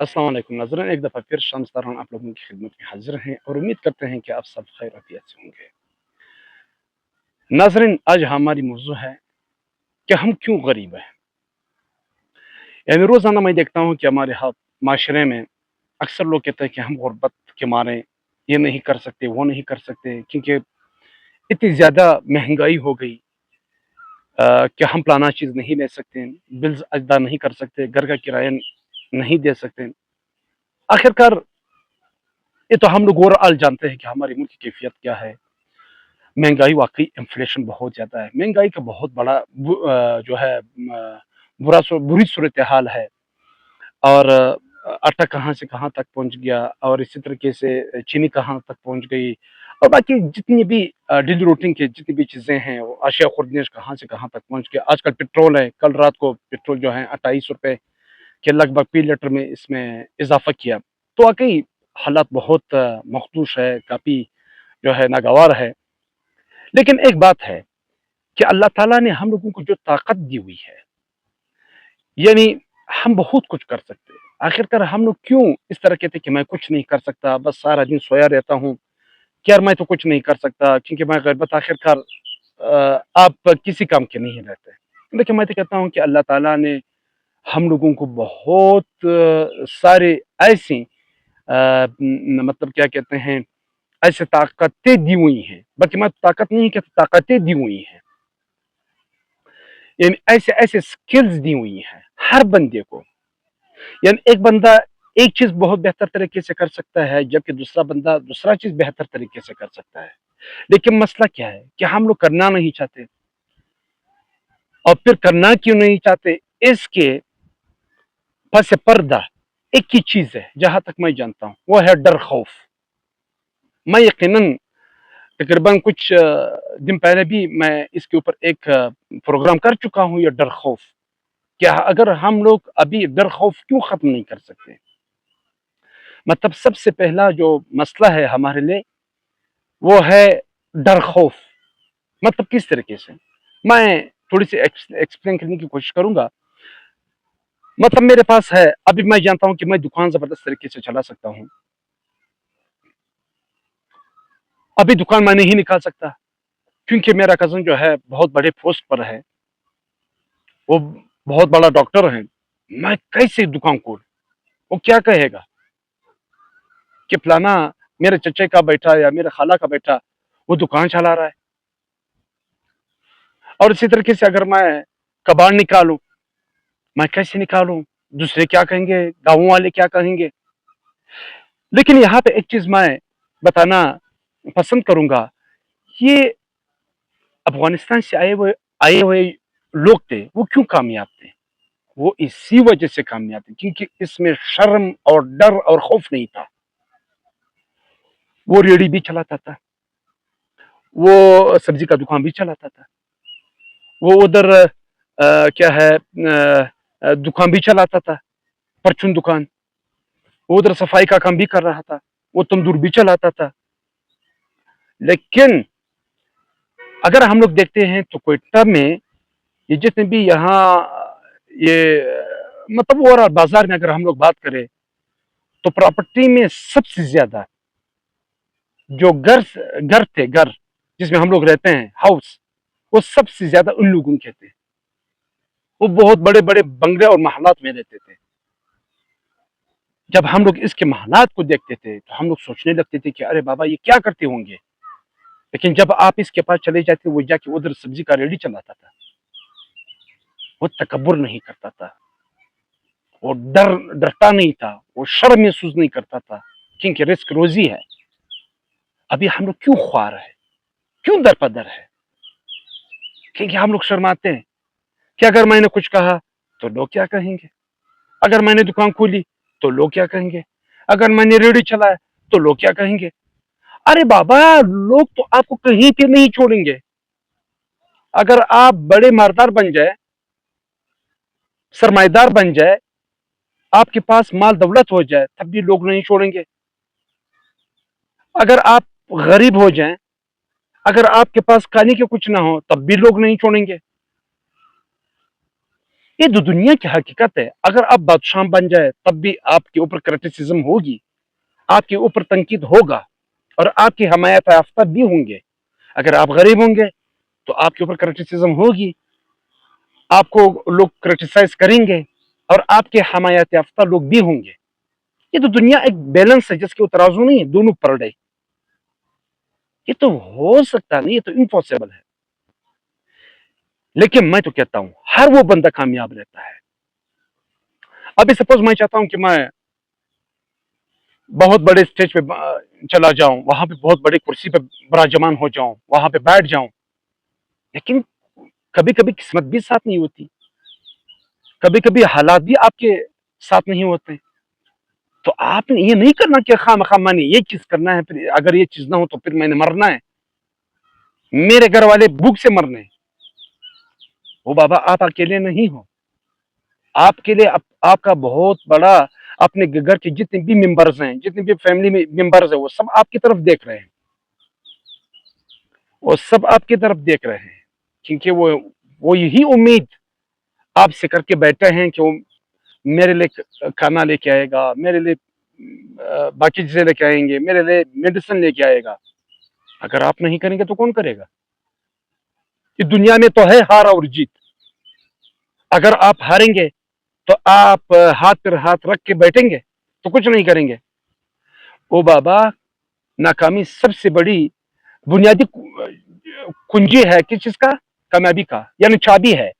अस्सलाम वालेकुम नाज़रीन, एक दफ़ा फिर शम्स तारान आप लोगों की खिदमत में हाज़िर हैं और उम्मीद करते हैं कि आप सब खैर आफियत से होंगे। नाज़रीन, आज हमारी मौज़ू है कि हम क्यों गरीब हैं। यानी रोज़ाना मैं देखता हूँ कि हमारे माशरे में अक्सर लोग कहते हैं कि हम गुर्बत के मारे ये नहीं कर सकते, वो नहीं कर सकते क्योंकि इतनी ज़्यादा महँगाई हो गई कि हम फलाना चीज़ नहीं ले सकते, बिल्स अदा नहीं कर सकते, घर का किराया नहीं दे सकते। आखिरकार ये तो हम लोग ओवरऑल जानते हैं कि हमारे मुल्क की कैफ़ियत क्या है। महँगाई वाक़ई इन्फ्लेशन बहुत ज़्यादा है। महँगाई का बहुत बड़ा जो है बुरी सूरत-ए-हाल है और आटा कहाँ से कहाँ तक पहुँच गया और इसी तरीके से चीनी कहाँ तक पहुँच गई और बाकी जितनी भी डेली रूटीन की जितनी भी चीज़ें हैं, वो अशिया ख़ुर्द-इ-नश कहाँ से कहाँ तक पहुँच गया। आजकल पेट्रोल है, कल रात को पेट्रोल जो है ₹28 के लगभग फ़ी लीटर में इसमें इज़ाफ़ा किया। तो वाक़ई हालात बहुत मख़दूश है, काफ़ी जो है नागवार है। लेकिन एक बात है कि अल्लाह ताला ने हम लोगों को जो ताकत दी हुई है, यानी हम बहुत कुछ कर सकते हैं। आखिरकार हम लोग क्यों इस तरह कहते हैं कि मैं कुछ नहीं कर सकता, बस सारा दिन सोया रहता हूँ, कि यार मैं तो कुछ नहीं कर सकता क्योंकि मैं ग़िरबत आखिरकार आप किसी काम के नहीं रहते। देखिए मैं तो कहता हूँ कि अल्लाह ताला ने हम लोगों को बहुत सारे ऐसी मतलब क्या कहते हैं, ऐसी ताकतें दी हुई हैं, बल्कि मैं ताकत नहीं कहता, ताकतें दी हुई हैं। यानी ऐसे-ऐसे स्किल्स दी हुई हैं हर बंदे को। यानी एक बंदा एक चीज़ बहुत बेहतर तरीके से कर सकता है, जबकि दूसरा बंदा दूसरा चीज़ बेहतर तरीके से कर सकता है। लेकिन मसला क्या है कि हम लोग करना नहीं चाहते और फिर करना क्यों नहीं चाहते, इसके पस पर्दा एक ही चीज़ है, जहाँ तक मैं जानता हूँ, वो है डर खौफ। मैं यकीनन तकरीबन कुछ दिन पहले भी मैं इसके ऊपर एक प्रोग्राम कर चुका हूँ, ये डर खौफ। क्या अगर हम लोग अभी डर खौफ क्यों ख़त्म नहीं कर सकते? मतलब सबसे पहला जो मसला है हमारे लिए, वो है डर खौफ। मतलब किस तरीके से? मैं थोड़ी-सी एक्सप्लेन करने की कोशिश करूँगा। मतलब मेरे पास है, अभी मैं जानता हूँ कि मैं दुकान ज़बरदस्त तरीके से चला सकता हूँ। अभी दुकान मैं नहीं निकाल सकता, क्योंकि मेरा कज़न जो है बहुत बड़े पोस्ट पर है, वो बहुत बड़ा डॉक्टर है। मैं कैसे दुकान खोलूँ? वो क्या कहेगा कि फलाना मेरे चचे का बेटा या मेरे खाला का बेटा वो दुकान चला रहा है। और इसी तरीके से अगर मैं कबाड़ निकालूँ, मैं कैसे निकालूँ? दूसरे क्या कहेंगे? गाँव वाले क्या कहेंगे? लेकिन यहाँ पे एक चीज़ मैं बताना पसंद करूँगा, ये अफ़गानिस्तान से आए हुए लोग थे, वो क्यों कामयाब थे? वो इसी वजह से कामयाब थे क्योंकि इसमें शर्म और डर और खौफ नहीं था। वो रेहड़ी भी चलाता था, वो सब्ज़ी का दुकान भी चलाता था, वो उधर क्या है दुकान भी चलाता था, परचून दुकान। वो उधर सफाई का काम भी कर रहा था, वो तंदूर भी चलाता था। लेकिन अगर हम लोग देखते हैं तो क्वेटा में ये जितने भी यहाँ ये मतलब ओवरऑल बाज़ार में अगर हम लोग बात करें, तो प्रॉपर्टी में सबसे ज़्यादा जो घर जिसमें हम लोग रहते हैं, हाउस, वो सबसे ज़्यादा उन लोगों के थे। वो बहुत बड़े-बड़े बंगले और महलात में रहते थे। जब हम लोग इसके महलात को देखते थे, तो हम लोग सोचने लगते थे कि अरे बाबा ये क्या करते होंगे? लेकिन जब आप इसके पास चले जाते, वो जाके उधर सब्ज़ी का रेडी चलाता था। वो तकब्बुर नहीं करता था, वो डरता नहीं था, वो शर्म महसूस नहीं करता था, क्योंकि रिस्क रोज़ी है। अभी हम लोग क्यों ख्वार हैं? क्यों दर-पे-दर है? क्योंकि हम लोग शर्माते हैं कि अगर मैंने कुछ कहा, तो लोग क्या कहेंगे? अगर मैंने दुकान खोली, तो लोग क्या कहेंगे? अगर मैंने रेहड़ी चलाया, तो लोग क्या कहेंगे? अरे बाबा, लोग तो आपको कहीं पे नहीं छोड़ेंगे। अगर आप बड़े मालदार बन जाए, सरमाएदार बन जाए, आपके पास माल दौलत हो जाए, तब भी लोग नहीं छोड़ेंगे। अगर आप गरीब हो जाएँ, अगर आपके पास खाने के कुछ ना हो, तब भी लोग नहीं छोड़ेंगे। یہ تو دنیا کی حقیقت ہے. اگر آپ بادشاہ بن جائے تب بھی آپ کے اوپر کرٹیسزم ہوگی, آپ کے اوپر تنقید ہوگا, اور آپ کی حمایت یافتہ بھی ہوں گے. اگر آپ غریب ہوں گے تو آپ کے اوپر کرٹیسزم ہوگی, آپ کو لوگ کرٹیسائز کریں گے, اور آپ کے حمایت یافتہ لوگ بھی ہوں گے. یہ تو دنیا ایک بیلنس ہے جس کے ترازو نہیں ہے, دونوں پلڑے. یہ تو ہو سکتا نہیں, یہ تو امپاسبل ہے. لیکن میں تو کہتا ہوں ہر وہ بندہ کامیاب رہتا ہے. ابھی سپوز میں چاہتا ہوں کہ میں بہت بڑے اسٹیج پہ چلا جاؤں, وہاں پہ بہت بڑی کرسی پہ براجمان ہو جاؤں, وہاں پہ بیٹھ جاؤں, لیکن کبھی کبھی قسمت بھی ساتھ نہیں ہوتی, کبھی کبھی حالات بھی آپ کے ساتھ نہیں ہوتے. تو آپ نے یہ نہیں کرنا کہ خواہ مخواہ میں نے یہ چیز کرنا ہے, پھر اگر یہ چیز نہ ہو تو پھر میں نے مرنا ہے, میرے گھر والے بھوک سے مرنے. وہ بابا آپ اکیلے نہیں ہو, آپ کے لیے آپ کا بہت بڑا اپنے گھر کے جتنے بھی ممبرز ہیں, جتنے بھی فیملی میں ممبرز ہیں, وہ سب آپ کی طرف دیکھ رہے ہیں, وہ سب آپ کی طرف دیکھ رہے ہیں, کیونکہ وہ یہی امید آپ سے کر کے بیٹھے ہیں کہ وہ میرے لیے کھانا لے کے آئے گا, میرے لیے باقی چیزیں لے کے آئیں گے, میرے لیے میڈیسن لے کے آئے گا. اگر آپ نہیں کریں گے تو کون کرے گا؟ اس دنیا میں تو ہے ہار اور جیت. اگر آپ ہاریں گے تو آپ ہاتھ پر ہاتھ رکھ کے بیٹھیں گے تو کچھ نہیں کریں گے. او بابا, ناکامی سب سے بڑی بنیادی کنجی ہے کس چیز کا؟ کامیابی کا, یعنی چابی ہے.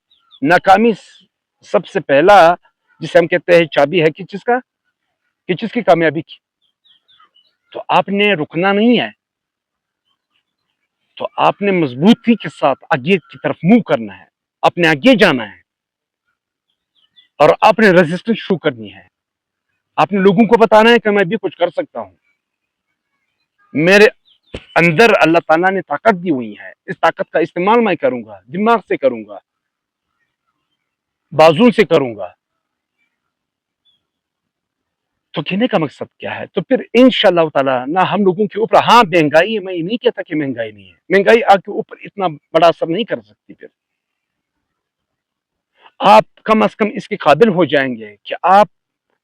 ناکامی سب سے پہلا جسے ہم کہتے ہیں چابی ہے کس چیز کا؟ کس چیز کی؟ کامیابی کی. تو آپ نے رکنا نہیں ہے, تو آپ نے مضبوطی کے ساتھ آگے کی طرف منہ کرنا ہے, اپنے آگے جانا ہے, اور آپ نے ریزسٹنس شروع کرنی ہے. آپ نے لوگوں کو بتانا ہے کہ میں بھی کچھ کر سکتا ہوں, میرے اندر اللہ تعالیٰ نے طاقت دی ہوئی ہے, اس طاقت کا استعمال میں کروں گا, دماغ سے کروں گا, بازو سے کروں گا. تو کہنے کا مقصد کیا ہے؟ تو پھر انشاءاللہ تعالیٰ نہ ہم لوگوں کے اوپر, ہاں مہنگائی ہے, میں یہ نہیں کہتا کہ مہنگائی نہیں ہے, مہنگائی آپ کے اوپر اتنا بڑا اثر نہیں کر سکتی. پھر آپ کم از کم اس کے قابل ہو جائیں گے کہ آپ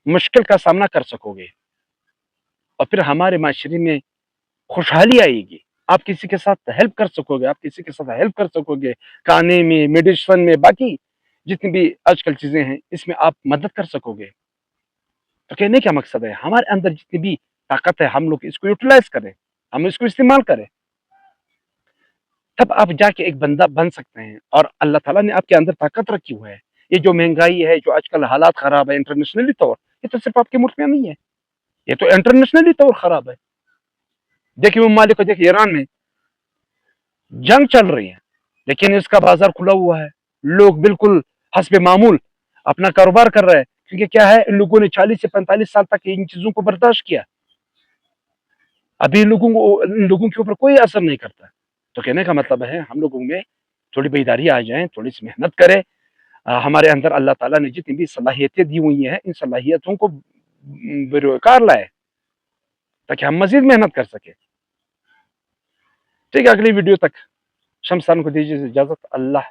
مشکل کا سامنا کر سکو گے, اور پھر ہمارے معاشرے میں خوشحالی آئے گی. آپ کسی کے ساتھ ہیلپ کر سکو گے, آپ کسی کے ساتھ ہیلپ کر سکو گے, کھانے میں, میڈیسن میں, باقی جتنی بھی آج کل چیزیں ہیں اس میں آپ مدد کر سکو گے. تو کہنے کا مقصد ہے ہمارے اندر جتنی بھی طاقت ہے ہم لوگ اس کو یوٹیلائز کریں, ہم اس کو استعمال کریں, تب آپ جا کے ایک بندہ بن سکتے ہیں. اور اللہ تعالیٰ نے آپ کے اندر طاقت رکھی ہوئی ہے. یہ جو مہنگائی ہے, جو آج کل حالات خراب ہے انٹرنیشنلی طور, یہ تو صرف آپ کے ملک میں نہیں ہے, یہ تو انٹرنیشنلی طور خراب ہے. دیکھیے ممالک کو, دیکھیے ایران میں جنگ چل رہی ہے لیکن اس کا بازار کھلا ہوا ہے, لوگ بالکل حسب معمول اپنا کاروبار کر رہے ہیں, کیونکہ کیا ہے, ان لوگوں نے 40 سے 45 سال تک ان چیزوں کو برداشت کیا, ابھی ان لوگوں کے اوپر کوئی اثر نہیں کرتا. تو کہنے کا مطلب ہے ہم لوگوں میں تھوڑی بیداری آ جائیں, تھوڑی سی محنت کریں. ہمارے اندر اللہ تعالیٰ نے جتنی بھی صلاحیتیں دی ہوئی ہیں, ان صلاحیتوں کو بروکار لائے تاکہ ہم مزید محنت کر سکیں. ٹھیک ہے, اگلی ویڈیو تک شمسان کو دیجیے اجازت. اللہ